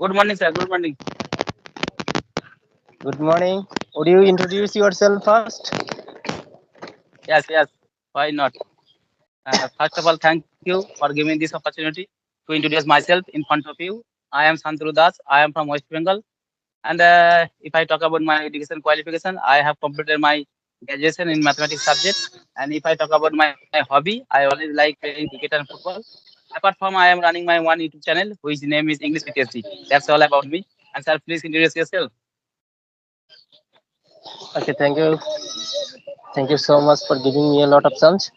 Good morning, sir. Good morning. Good morning. Would you introduce yourself first? Yes, yes. Why not? First of all, thank you for giving this opportunity to introduce myself in front of you. I am Santanu Das. I am from West Bengal. And if I talk about my education qualification, I have completed my graduation in mathematics subject. And if I talk about my hobby, I always like playing cricket and football. Apart from, I am running my one YouTube channel, which name is English PTSD. That's all about me. And sir, please introduce yourself. Okay, thank you. Thank you so much for giving me a lot of chance.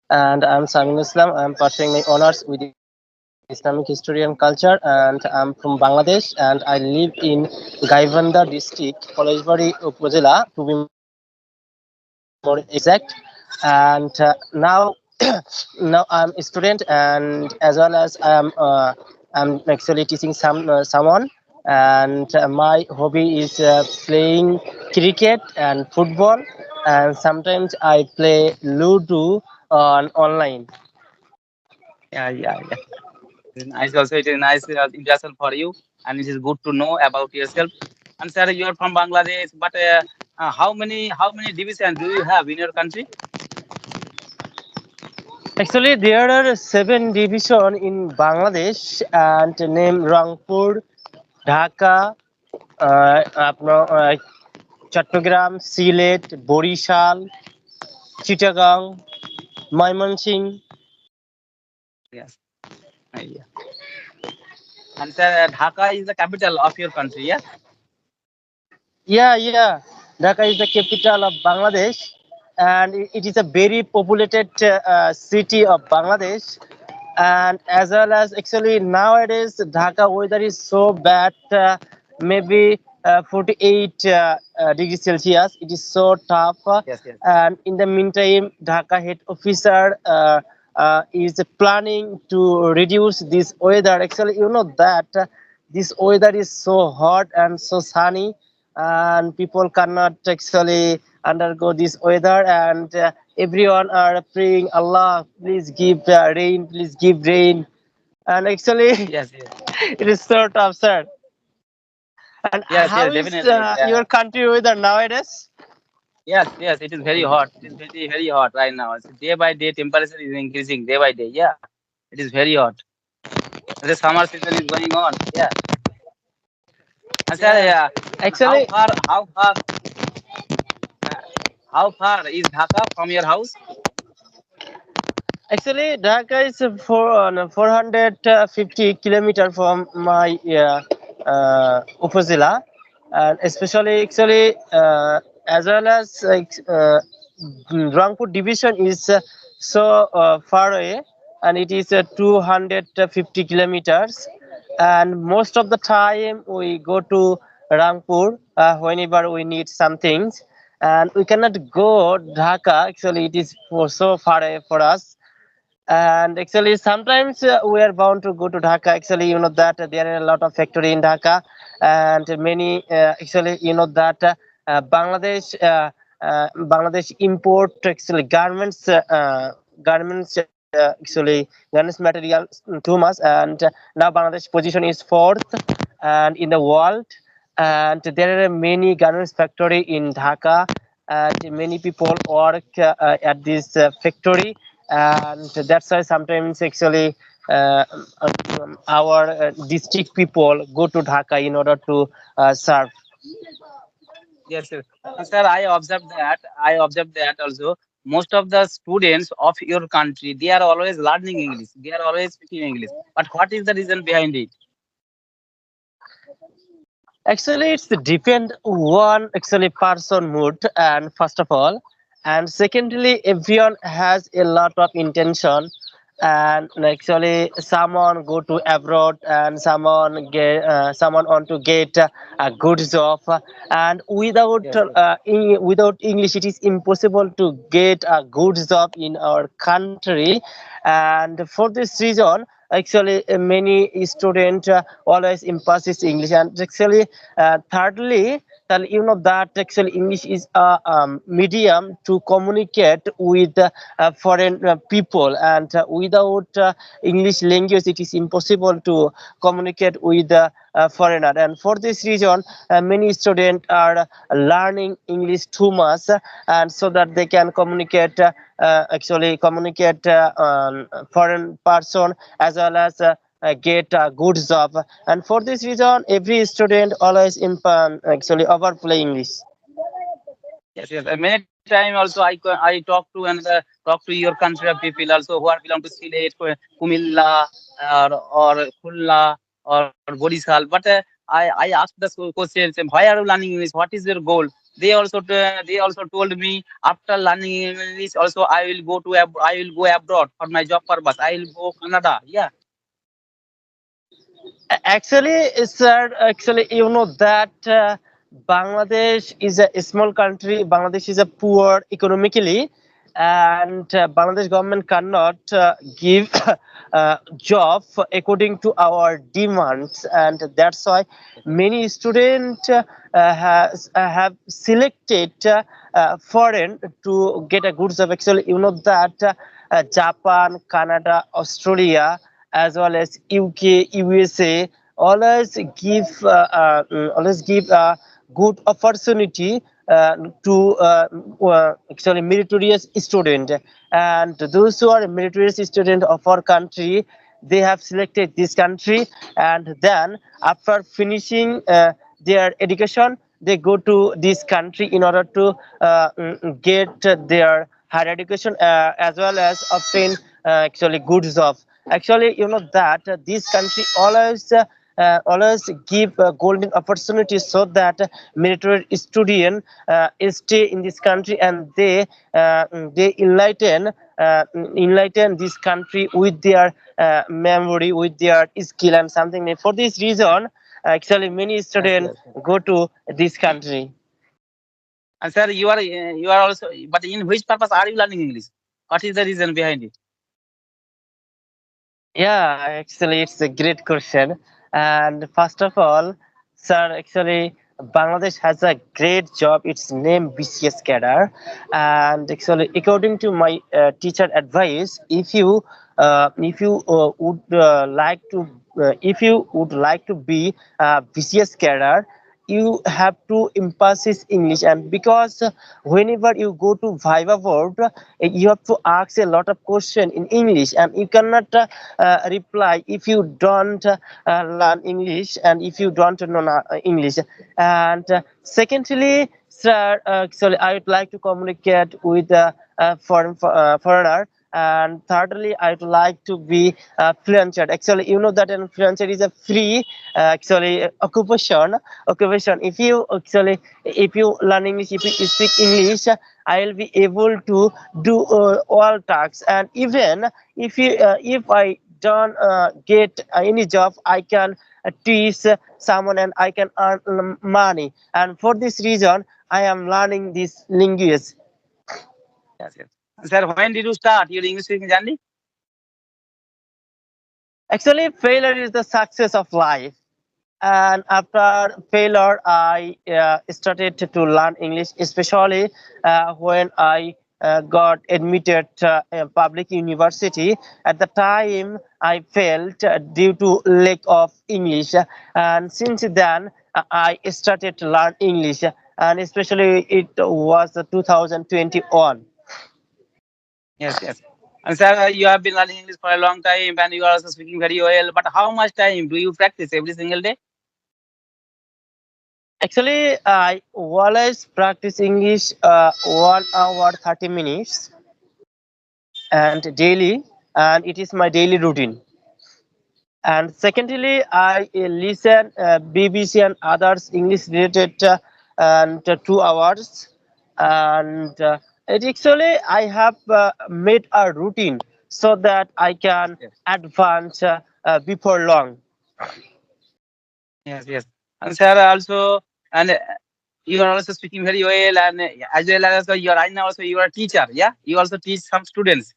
And I'm Samin Islam. I'm pursuing my honors with Islamic history and culture, and I'm from Bangladesh. And I live in Gaivanda district, Koleshbari Upazila, to be more exact. And now, now I'm a student, and as well as I'm actually teaching someone. And my hobby is playing cricket and football, and sometimes I play Ludo on online. Yeah, yeah, yeah. It's nice also. It is nice introduction for you, and it is good to know about yourself. And sir, you are from Bangladesh, but how many divisions do you have in your country? Actually, there are seven division in Bangladesh, and name Rangpur, Dhaka, আপনার Chittagong, Sylhet, Barishal, Chittagong, Mymensingh. Yes. Yeah. And sir, Dhaka is the capital of your country. Yeah. Yeah. Dhaka is the capital of Bangladesh, and it is a very populated city of Bangladesh. And as well as actually nowadays Dhaka weather is so bad, maybe 48 degrees Celsius. It is so tough, Yes. Yes. and in the meantime, Dhaka head officer is planning to reduce this weather. Actually, you know that this weather is so hot and so sunny, and people cannot actually undergo this weather. And everyone are praying, Allah, please give rain, please give rain. And actually, Yes. Yes. it is so tough, sir. And Yes. how Yes. is Definitely. your country weather nowadays? Yes. Yes. It is very hot. It is very very hot right now. So day by day, temperature is increasing day by day. Yeah. It is very hot. The summer season is going on. Yeah. And sir, Yeah, yeah. And actually, uh, how far is Dhaka from your house? actually, Dhaka is 450 kilometer from my Upazila, and especially actually as well as like Rangpur division is so far away, and it is 250 kilometers. And most of the time we go to Rangpur whenever we need some things, and we cannot go Dhaka. Actually, it is so far away for us. And actually sometimes we are bound to go to Dhaka. Actually, you know that there are a lot of factory in Dhaka, and many actually you know that Bangladesh import actually garments actually garments material too much. And now Bangladesh position is fourth and in the world, and there are many garments factory in Dhaka, and many people work at this factory. And that's why sometimes actually our district people go to Dhaka in order to serve. Yes, sir. And sir, I observed that also. Most of the students of your country, they are always learning English. They are always speaking English. But what is the reason behind it? Actually, it's depend one actually person mood, and first of all, and secondly, everyone has a lot of intention. And actually, someone go to abroad, and someone want to get a good job, and without Yes, yes. without English, it is impossible to get a good job in our country. And for this reason, actually many student always emphasis English. And actually thirdly, you know that actually English is a medium to communicate with foreign people, and without English language, it is impossible to communicate with foreigner. And for this reason, many students are learning English too much, and so that they can communicate, actually communicate foreign person, as well as get a good job. And for this reason, every student always in actually overplay English. Yes, yes. Many time also I talk to another talk to your country of people also who are belong to Sylhet, Kumilla, or Khulna or Borisal. But I asked the question, say, why are you learning English? What is your goal? They also told me after learning English also I will go abroad for my job purpose. I will go Canada. Yeah. Actually, sir, actually, you know that Bangladesh is a small country. Bangladesh is a poor economically, and Bangladesh government cannot give job according to our demands, and that's why many students have selected foreign to get a good job. Actually, you know that Japan, Canada, Australia, as well as UK, USA, always give a good opportunity to actually meritorious student. And those who are meritorious student of our country, they have selected this country, and then after finishing their education, they go to this country in order to get their higher education, as well as obtain actually good job. Actually, you know that this country always give golden opportunities, so that military student stay in this country, and they enlighten this country with their memory, with their skill and something. For this reason, actually many Yes, students yes. go to this country. And sir, you are also. But in which purpose are you learning English? What is the reason behind it? Yeah, actually, it's a great question. And first of all, sir, actually, Bangladesh has a great job. It's named BCS cadre. And actually, according to my teacher advice, if you would like to if you would like to be BCS cadre, you have to emphasis English. And because whenever you go to Viva board, you have to ask a lot of question in English, and you cannot reply if you don't learn English, and if you don't know English. And secondly, sir, actually, I would like to communicate with foreigner. And thirdly, I'd like to be freelancer. Actually, you know that an freelancer is a free actually occupation. If you learn English, if you speak English, I will be able to do all tasks. And even if I don't get any job, I can teach someone, and I can earn money. And for this reason, I am learning this language. Yes, yes. And sir, when did you start your English speaking journey? Actually, failure is the success of life. And after failure, I started to learn English, especially when I got admitted a public university. At the time, I failed due to lack of English, and since then I started to learn English, and especially it was 2021. Yes, yes. And sir, you have been learning English for a long time, and you are also speaking very well. But how much time do you practice every single day? Actually, I always practice English 1 hour 30 minutes and daily, and it is my daily routine. And secondly, I listen BBC and others English related and 2 hours. And it actually I have made a routine so that I can Yes, advance before long. yes, yes. And sir, also, and you are also speaking very well, and as well as also you are right now also you are a teacher. Yeah, you also teach some students.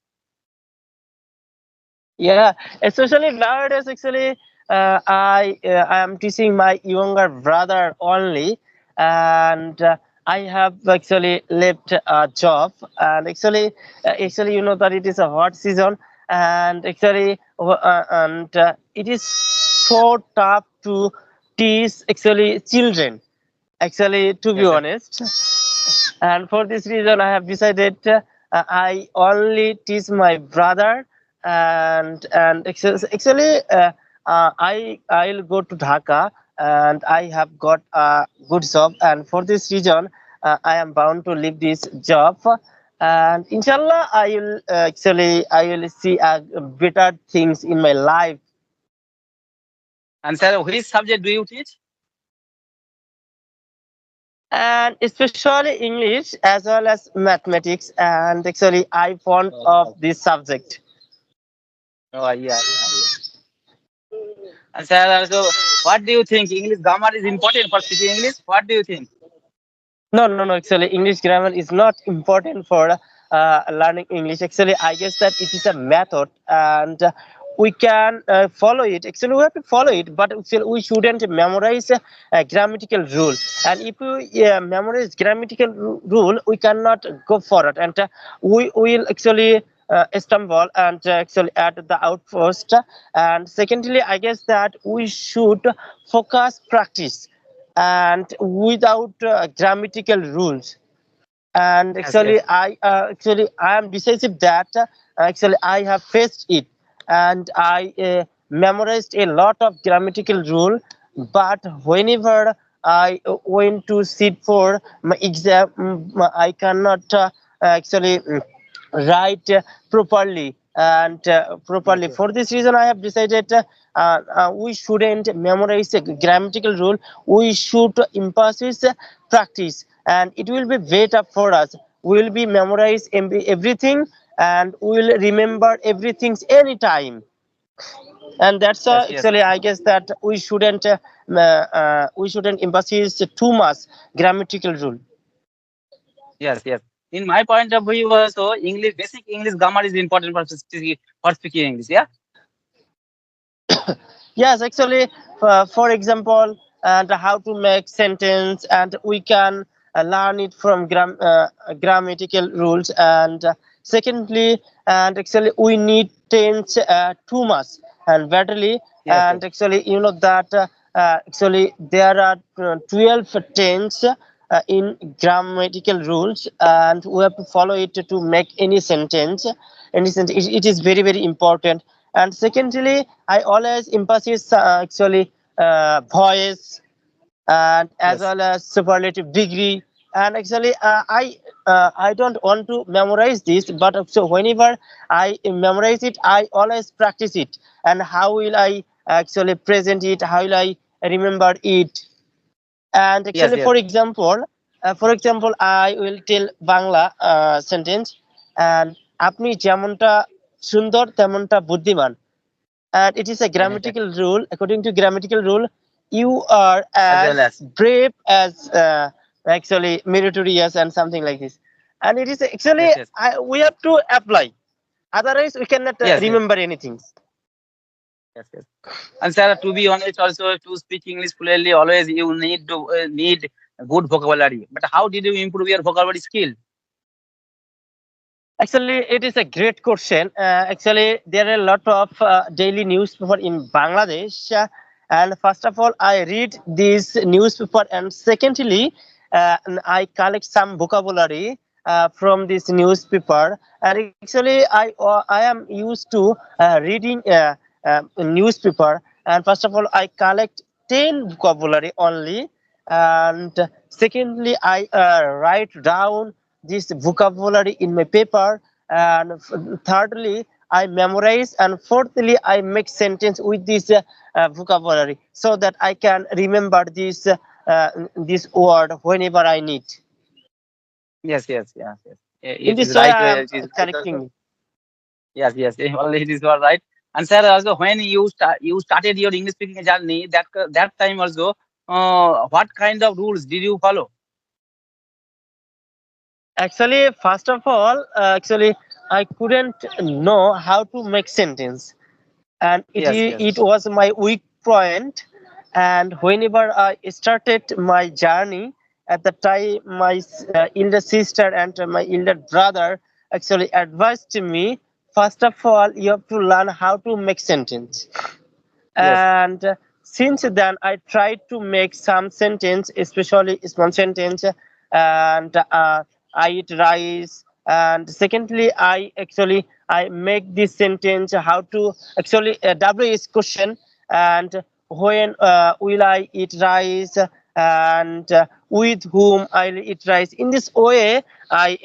Yeah, especially nowadays, actually, I am teaching my younger brother only. and I have actually left a job, and actually you know that it is a hot season, and it is so tough to teach actually children. Actually, to be Yes, yes. honest, and for this reason I have decided I only teach my brother, and I'll go to Dhaka, and I have got a good job, and for this reason I am bound to leave this job, and inshallah I will see better things in my life. And sir, which subject do you teach? And especially English as well as mathematics, and actually I fond of this subject. Oh, yeah. And sir, also, what do you think? English grammar is important for speaking English. What do you think? No. Actually, English grammar is not important for learning English. Actually, I guess that it is a method, and we can follow it. Actually, we have to follow it, but still we shouldn't memorize a grammatical rule. And if we memorize grammatical rule, we cannot go forward, and we will actually stumble and actually at the outpost. And secondly, I guess that we should focus practice and without grammatical rules. And Yes, yes. actually I am decisive that actually I have faced it, and I memorized a lot of grammatical rule, but whenever I went to sit for my exam, I cannot actually write properly, and Yes, properly. yes. For this reason I have decided we shouldn't memorize a grammatical rule. We should emphasize practice, and it will be better for us. We will be memorize everything, and we will remember everything anytime. And that's Yes, yes. actually I guess that we shouldn't emphasize too much grammatical rule. Yes, yes. In my point of view, also English basic English grammar is important for speaking English. Yeah. Yes, actually, for example, and how to make sentence, and we can learn it from grammatical rules. And secondly, and actually, we need tense too much and badly. Yes, yes. And actually, you know that actually there are 12 tense in grammatical rules, and we have to follow it to make any sentence. It is very very important. And secondly, I always emphasize actually voice, and as Yes. well as superlative degree. And actually I don't want to memorize this, but so whenever I memorize it I always practice it. And how will I actually present it, how will I remember it? And Yes, actually yes. for example I will tell Bangla sentence, and আপনি যেমনটা সুন্দর তেমনটা বুদ্ধিমান. And it is a grammatical rule. According to grammatical rule, you are As as well as. brave as actually meritorious and something like this. And it is actually Yes, yes. we have to apply, otherwise we cannot Yes, yes. remember anything. Yes, yes. And sir, to be honest, also to speak English fluently, always you need good vocabulary. But how did you improve your vocabulary skill? Actually, it is a great question. Actually, there are a lot of daily newspaper in Bangladesh, and first of all, I read this newspaper, and secondly, I collect some vocabulary from this newspaper. And actually, I am used to reading newspaper. And first of all, I collect 10 vocabulary only, and secondly, I write down this vocabulary in my paper, and thirdly I memorize, and fourthly I make sentence with this vocabulary, so that I can remember this word whenever I need. Yes, yes, yes, yes. In It is this way right. I am It is right also. correcting. Yes, yes. Only it is all right. And sir, also when you started your English speaking journey, that time also, what kind of rules did you follow? Actually, first of all, actually I couldn't know how to make sentence, and Yes, yes. it was my weak point. And whenever I started my journey, at the time my elder sister and my elder brother actually advised me, first of all you have to learn how to make sentence. Yes. And since then I tried to make some sentence, especially small sentence. And I eat rice. And secondly, I make this sentence how to actually w is question. And when will I eat rice, and with whom I'll eat rice. In this way I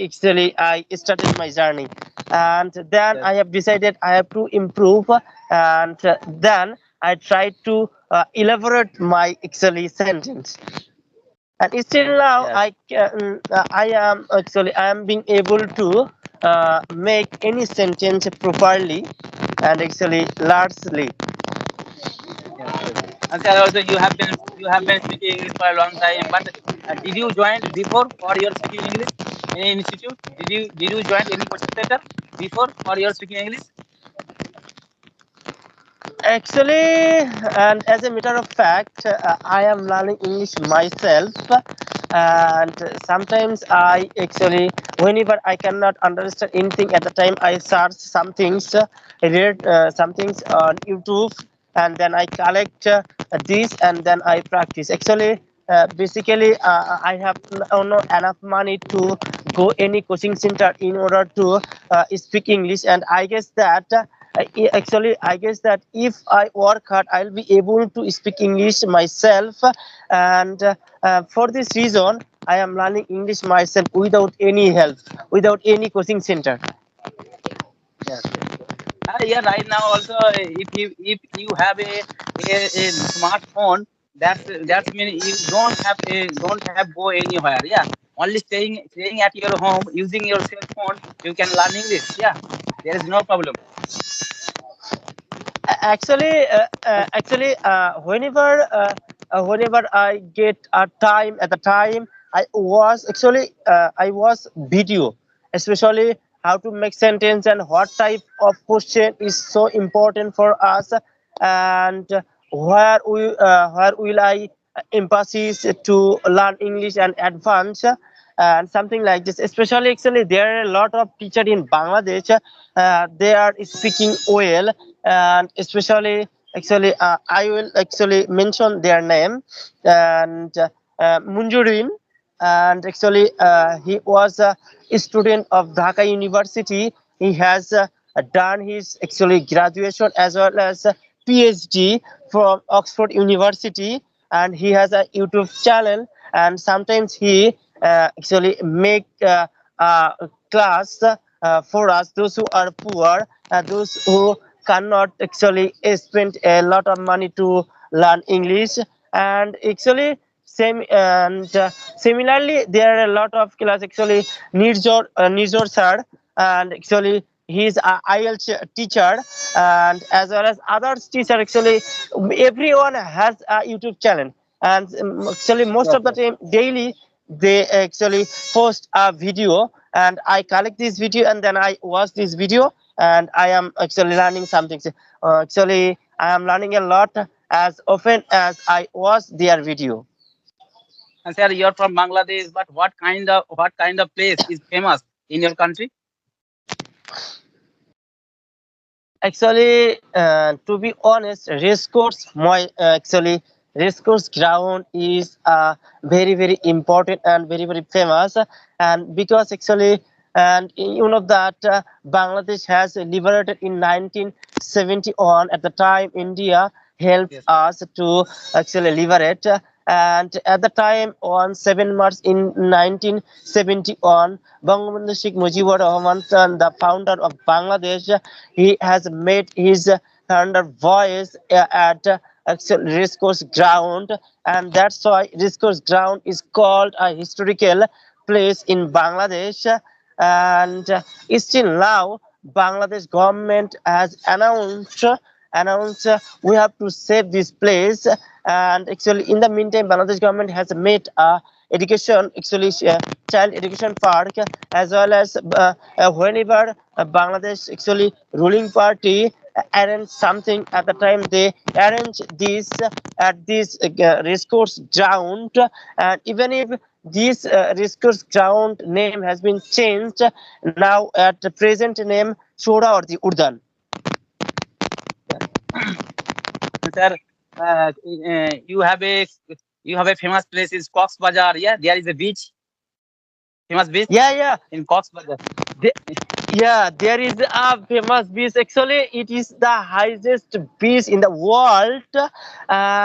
started my journey. And then Yes. I have decided I have to improve. And then I tried to elaborate my actually sentence. And still now Yes. I am being able to make any sentence properly and actually largely. Yes. Yes. And sir, also you have been speaking English for a long time, but did you join before for your speaking English any institute? Did you join any coaching center before for your speaking English? Actually, and as a matter of fact, I am learning English myself. And sometimes whenever I cannot understand anything at the time, I search some things, read some things on YouTube, and then I collect this and then I practice. Actually, basically, I have not enough money to go any coaching center in order to speak English, and I guess that. I guess that if I work hard, I'll be able to speak English myself. And for this reason, I am learning English myself without any help, without any coaching center. Yes. Yes. Yeah, right now also, if you have a smartphone, that's mean you don't have go anywhere. Yeah, only staying at your home using your cell phone, you can learn English. Yeah, there is no problem. Whenever I get a time at the time, I was video, especially how to make sentence and what type of question is so important for us. And where will I emphasis to learn English and advance, and something like this. Especially, actually, there are a lot of teacher in Bangladesh. They are speaking well, and especially, I will actually mention their name. And Munjurin, and he was a student of Dhaka University. He has done his actually graduation as well as PhD from Oxford University, and he has a YouTube channel. And sometimes he actually make uh, class for us, those who are poor, those who cannot actually spend a lot of money to learn English. And actually similarly, there are a lot of class actually. Nirjor sir, and actually he's a IELTS teacher, and as well as others teacher. Actually, everyone has a YouTube channel, and actually most of the Okay. time daily they actually post a video, and I collect this video and then I watch this video, and I am actually learning something. I am learning a lot as often as I watch their video. And sir, you're from Bangladesh, but what kind of place is famous in your country? To be honest, race course ground is very very important and very very famous. And because actually, and you know that Bangladesh has liberated in 1971. At the time, India helped Yes. us to actually liberate. And at the time, on 7 March in 1971, Bangabandhu Sheikh Mujibur Rahman, the founder of Bangladesh, he has made his thunder voice at actual racecourse ground, and that's why racecourse ground is called a historical place in Bangladesh. And still now, Bangladesh government has announced we have to save this place. And actually, in the meantime, Bangladesh government has made a education, child education park, as well as whenever Bangladesh actually ruling party arrange something. At the time they arrange this at this racecourse ground, and even if this racecourse ground name has been changed, now at the present name Sohrawardi Udyan. Sir, you have a famous place is Cox Bazar. Yeah, there is a beach, famous beach Yeah. in Cox Bazar. The- yeah, there is a famous beach. Actually, it is the highest beach in the world,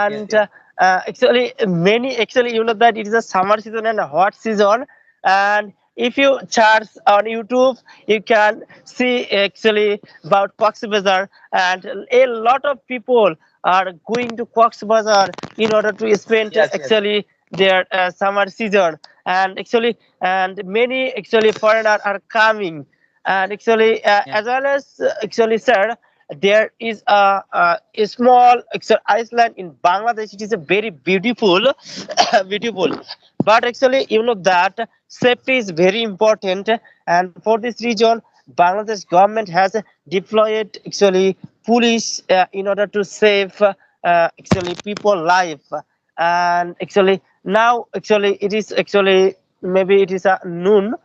Yes, and yes. actually, many actually you know that it is a summer season and a hot season. And if you search on YouTube, you can see actually about Cox's Bazar, and a lot of people are going to Cox's Bazar in order to spend Yes, yes. actually their summer season. And actually, and many actually foreigners are coming. And actually Yeah. as well as actually sir, there is a small island in Bangladesh. It is a very beautiful beautiful, but actually you know that safety is very important, and for this region Bangladesh government has deployed actually police in order to save actually people life. And actually now actually it is actually maybe it is noon.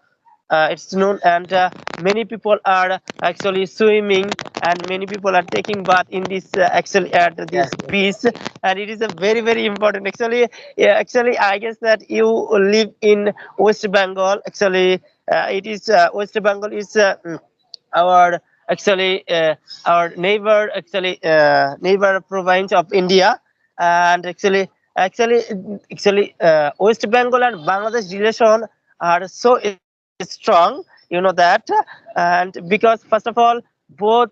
It's noon, and many people are actually swimming, and many people are taking bath in this actually at this Yes, yes. beach. And it is a very very important actually. Yeah, actually I guess that you live in West Bengal. Actually it is West Bengal is our actually our neighbor province of India. And actually West Bengal and Bangladesh relation are so strong, you know that. And because first of all both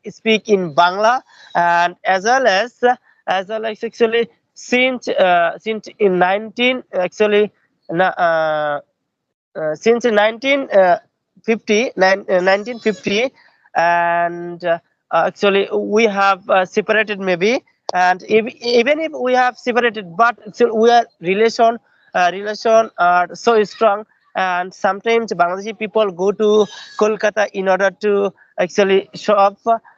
speak in Bangla, and as well as actually since in 19 actually since 1950, and actually we have separated maybe. And even if we have separated, but still we are relation are so strong. And sometimes Bangladeshi people go to Kolkata in order to actually shop,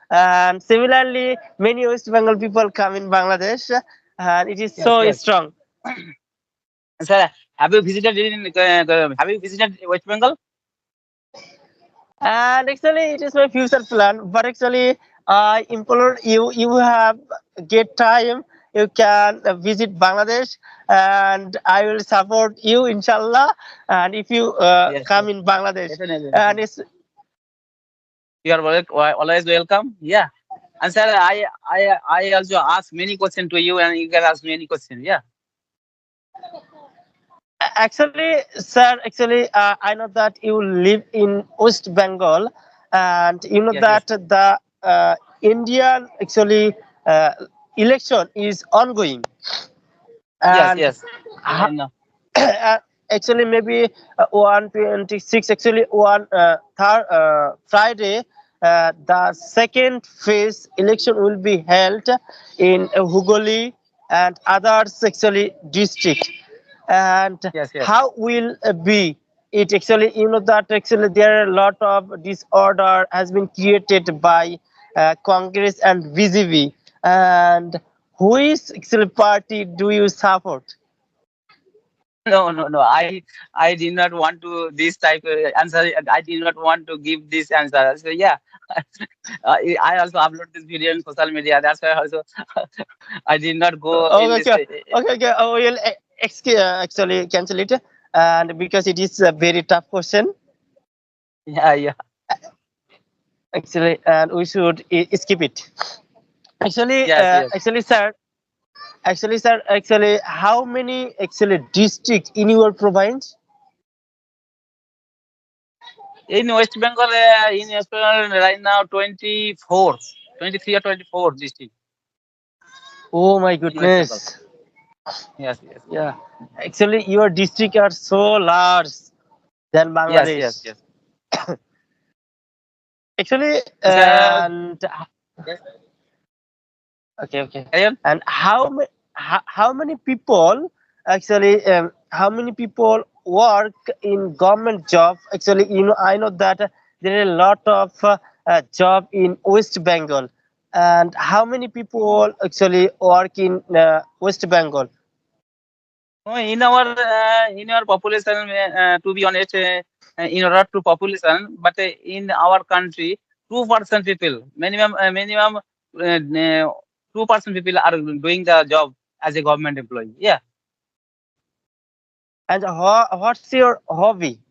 and similarly many West Bengal people come in Bangladesh, and it is Yes, so yes. strong. Sir, have you visited West Bengal? And actually it is my future plan, but actually I implore you, you have get time, you can visit Bangladesh, and I will support you inshallah. And if you Yes, come yes. in Bangladesh, Definitely, and definitely. it's You are always welcome. Yeah. And sir, I also ask many questions to you, and you can ask me any questions. Yeah. actually sir, actually I know that you live in West Bengal, and you know Yes, yes. that the Indian actually uh, election is ongoing. Yes, And yes. I know. actually maybe 126 actually one third Friday the second phase election will be held in Hugoli and others actually district. And Yes, yes. how will be it actually, you know that actually there are a lot of disorder has been created by Congress and BJP. And which actually party do you support? No, no, no. I did not want to this type of answer. I did not want to give this answer. So yeah, I also upload this video on social media. That's why also I did not go in Okay, this. okay, okay. I will actually cancel it, and because it is a very tough question, Yeah, yeah. actually, and we should skip it. Yes, yes. Actually, how many actually districts in your province? In West Bengal right now 24, 23 or 24 district Oh my in West Bengal. goodness! Yes, yes, Yeah, actually, your district are so large than yes, yes, Bangladesh. yes. Actually, So, and yes, okay, okay. carry on. And how many people actually how many people work in government job? Actually, you know, I know that there are a lot of job in West Bengal. And how many people actually work in West Bengal? Oh, in our population, to be honest, in order to population, but in our country, 2% people, minimum 2% people are doing the job as a government employee. Yeah. And what's your hobby?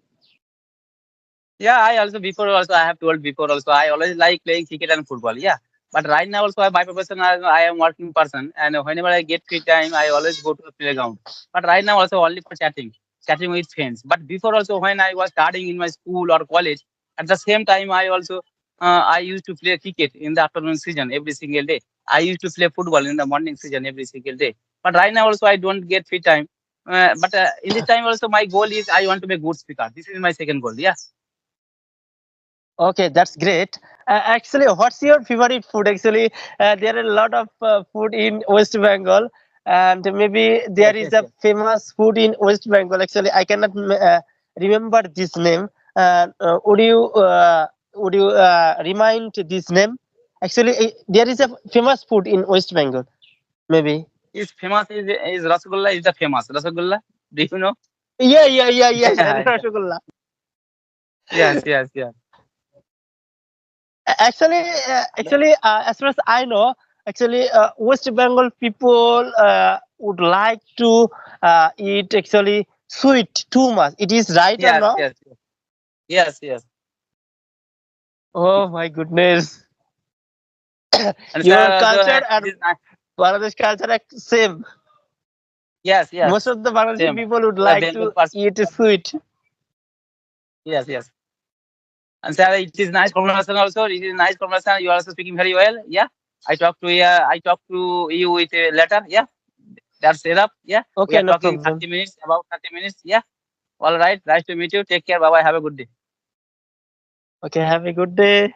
Yeah, I also before also I have told before also I always like playing cricket and football. Yeah, but right now also by profession I am working person, and whenever I get free time I always go to the playground. But right now also only for chatting with friends. But before also when I was studying in my school or college, at the same time I used to play cricket in the afternoon season every single day. I used to play football in the morning season every single day. But right now also I don't get free time. But in this time also my goal is I want to be a good speaker. This is my second goal. Yeah. Okay, that's great. Actually, what's your favorite food? Actually, there are a lot of food in West Bengal, and maybe there Yes, is yes, a yes. famous food in West Bengal. Actually, I cannot remember this name. Would you remind this name? Actually, there is a famous food in West Bengal. Maybe. Is famous is Rasgulla is the famous Rasgulla. Do you know? Yeah. Yeah, yeah. Rasgulla. Yes, yes, yes. Actually, as far as I know, actually, West Bengal people would like to eat actually sweet too much. It is right or Yes, not? yes, yes. Yes, yes. Oh my goodness! And sir, Your also culture it and is nice. Bangladesh culture are same. Yes, Most yes. of the Bangladeshi Same. people would We are like Bengal to person. eat sweet. Yes, yes. And sir, it is nice conversation also. It is nice conversation. You are also speaking very well. Yeah. I talk to you with a letter. Yeah. That's it up. Yeah. We Okay, are no talking problem. 30 minutes, about 30 minutes. Yeah. All right. Nice to meet you. Take care. Bye bye. Have a good day. Okay, have a good day.